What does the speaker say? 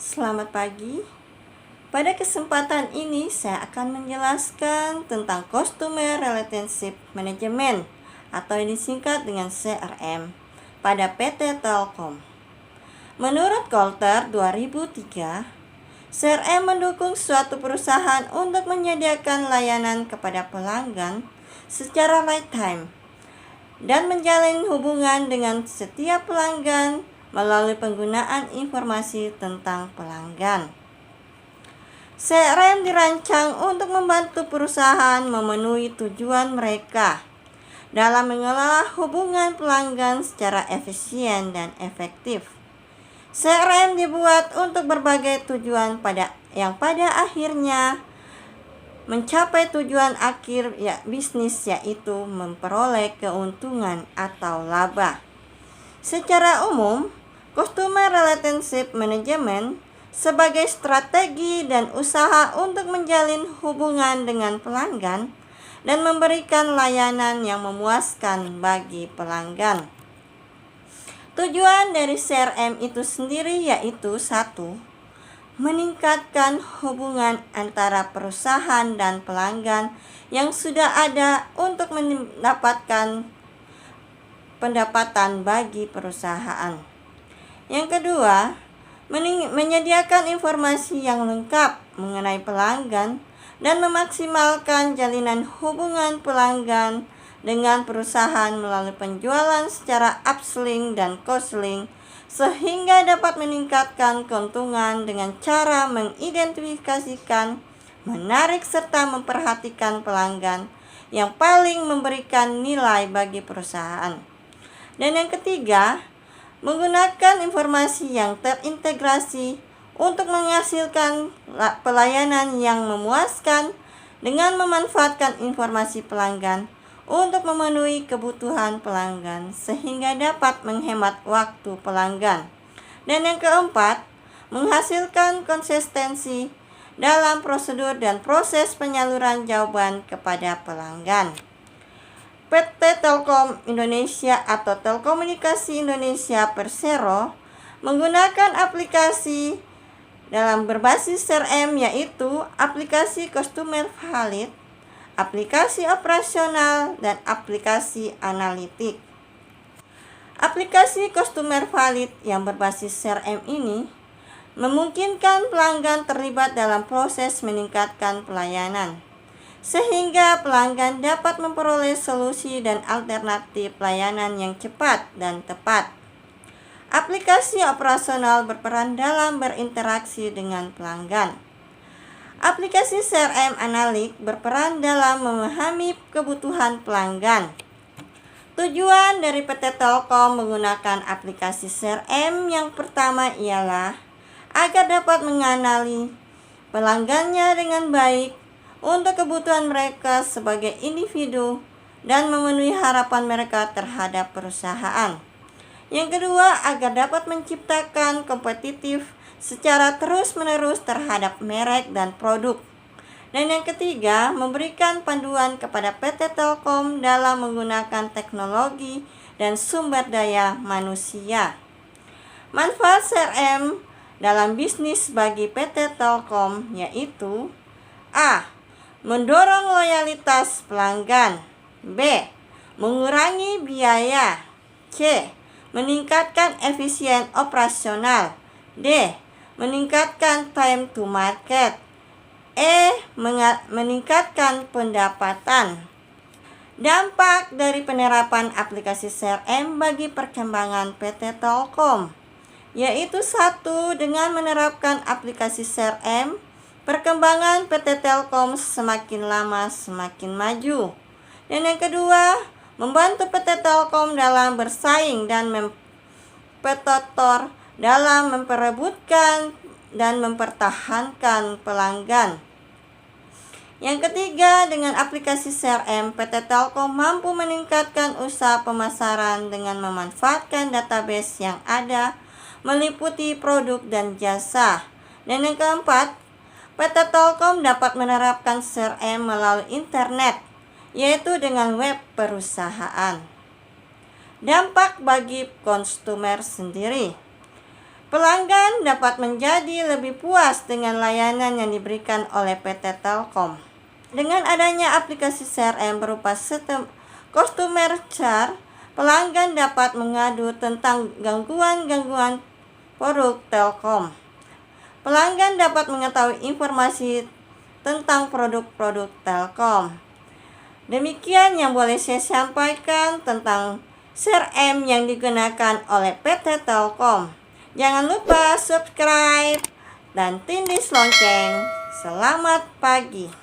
Selamat pagi. Pada kesempatan ini saya akan menjelaskan tentang Customer Relationship Management atau yang disingkat dengan CRM pada PT Telkom. Menurut Kolter 2003, CRM mendukung suatu perusahaan untuk menyediakan layanan kepada pelanggan secara lifetime dan menjalin hubungan dengan setiap pelanggan melalui penggunaan informasi tentang pelanggan. CRM dirancang untuk membantu perusahaan memenuhi tujuan mereka dalam mengelola hubungan pelanggan secara efisien dan efektif. CRM dibuat untuk berbagai tujuan yang pada akhirnya mencapai tujuan akhir bisnis, yaitu memperoleh keuntungan atau laba. Secara umum, Customer Relationship Management sebagai strategi dan usaha untuk menjalin hubungan dengan pelanggan dan memberikan layanan yang memuaskan bagi pelanggan. Tujuan dari CRM itu sendiri yaitu 1. Meningkatkan hubungan antara perusahaan dan pelanggan yang sudah ada untuk mendapatkan pendapatan bagi perusahaan. Yang kedua, menyediakan informasi yang lengkap mengenai pelanggan dan memaksimalkan jalinan hubungan pelanggan dengan perusahaan melalui penjualan secara upselling dan cross-selling, sehingga dapat meningkatkan keuntungan dengan cara mengidentifikasikan, menarik serta memperhatikan pelanggan yang paling memberikan nilai bagi perusahaan. Dan yang ketiga, menggunakan informasi yang terintegrasi untuk menghasilkan pelayanan yang memuaskan dengan memanfaatkan informasi pelanggan untuk memenuhi kebutuhan pelanggan sehingga dapat menghemat waktu pelanggan. Dan yang keempat, menghasilkan konsistensi dalam prosedur dan proses penyaluran jawaban kepada pelanggan. PT Telkom Indonesia atau Telekomunikasi Indonesia Persero menggunakan aplikasi dalam berbasis CRM, yaitu aplikasi Customer Valid, aplikasi operasional, dan aplikasi analitik. Aplikasi Customer Valid yang berbasis CRM ini memungkinkan pelanggan terlibat dalam proses meningkatkan pelayanan, sehingga pelanggan dapat memperoleh solusi dan alternatif layanan yang cepat dan tepat. Aplikasi operasional berperan dalam berinteraksi dengan pelanggan. Aplikasi CRM analitik berperan dalam memahami kebutuhan pelanggan. Tujuan dari PT Telkom menggunakan aplikasi CRM yang pertama ialah agar dapat mengenali pelanggannya dengan baik untuk kebutuhan mereka sebagai individu dan memenuhi harapan mereka terhadap perusahaan. Yang kedua, agar dapat menciptakan kompetitif secara terus-menerus terhadap merek dan produk. Dan yang ketiga, memberikan panduan kepada PT Telkom dalam menggunakan teknologi dan sumber daya manusia. Manfaat CRM dalam bisnis bagi PT Telkom yaitu A. Mendorong loyalitas pelanggan. B. Mengurangi biaya. C. Meningkatkan efisien operasional. D. Meningkatkan time to market. E. Meningkatkan pendapatan. Dampak dari penerapan aplikasi CRM bagi perkembangan PT Telkom yaitu 1. Dengan menerapkan aplikasi CRM, perkembangan PT Telkom semakin lama semakin maju. Dan yang kedua, membantu PT Telkom dalam bersaing dan kompetitor dalam memperebutkan dan mempertahankan pelanggan. Yang ketiga, dengan aplikasi CRM, PT Telkom mampu meningkatkan usaha pemasaran dengan memanfaatkan database yang ada, meliputi produk dan jasa. Dan yang keempat, PT Telkom dapat menerapkan CRM melalui internet, yaitu dengan web perusahaan. Dampak bagi konsumer sendiri. Pelanggan dapat menjadi lebih puas dengan layanan yang diberikan oleh PT Telkom. Dengan adanya aplikasi CRM berupa sistem customer care, pelanggan dapat mengadu tentang gangguan-gangguan produk Telkom. Pelanggan dapat mengetahui informasi tentang produk-produk Telkom. Demikian yang boleh saya sampaikan tentang CRM yang digunakan oleh PT Telkom. Jangan lupa subscribe dan tindih lonceng. Selamat pagi.